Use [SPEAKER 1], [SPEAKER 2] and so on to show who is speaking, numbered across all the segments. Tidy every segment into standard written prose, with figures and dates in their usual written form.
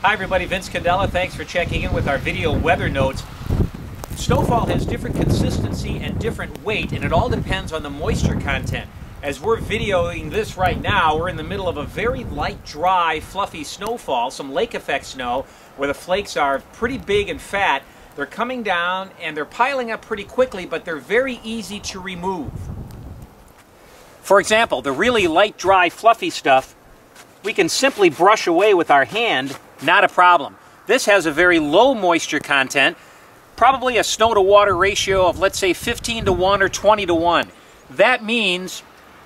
[SPEAKER 1] Hi everybody, Vince Condella. Thanks for checking in with our video weather notes. Snowfall has different consistency and different weight, and it all depends on the moisture content. As we're videoing this right now, we're in the middle of a very light, dry, fluffy snowfall, some lake effect snow, where the flakes are pretty big and fat. They're coming down and they're piling up pretty quickly, but they're very easy to remove. For example, the really light, dry, fluffy stuff, we can simply brush away with our hand, not a problem. This has a very low moisture content, probably a snow to water ratio of, let's say, 15 to 1 or 20 to 1. That means,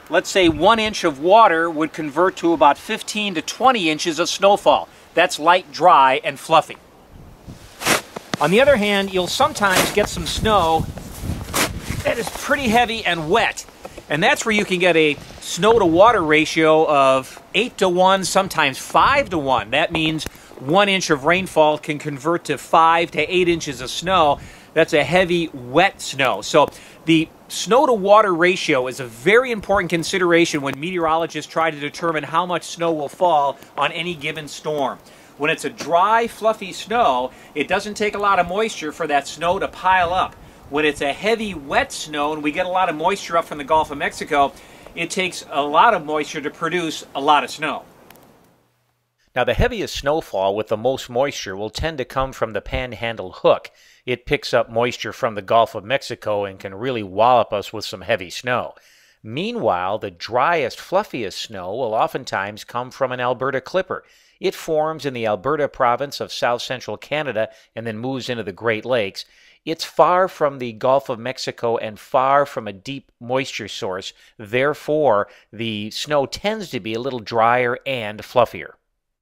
[SPEAKER 1] let's say, 1 inch of water would convert to about 15 to 20 inches of snowfall. That's light, dry, and fluffy. On the other hand, you'll sometimes get some snow that is pretty heavy and wet. And that's where you can get a snow to water ratio of 8 to 1, sometimes 5 to 1. That means 1 inch of rainfall can convert to 5 to 8 inches of snow. That's a heavy, wet snow. So the snow to water ratio is a very important consideration when meteorologists try to determine how much snow will fall on any given storm. When it's a dry, fluffy snow, it doesn't take a lot of moisture for that snow to pile up. When it's a heavy, wet snow and we get a lot of moisture up from the Gulf of Mexico, it takes a lot of moisture to produce a lot of snow. Now, the heaviest snowfall with the most moisture will tend to come from the Panhandle Hook. It picks up moisture from the Gulf of Mexico and can really wallop us with some heavy snow. Meanwhile, the driest, fluffiest snow will oftentimes come from an Alberta clipper. It forms in the Alberta province of south-central Canada and then moves into the Great Lakes. It's far from the Gulf of Mexico and far from a deep moisture source. Therefore, the snow tends to be a little drier and fluffier.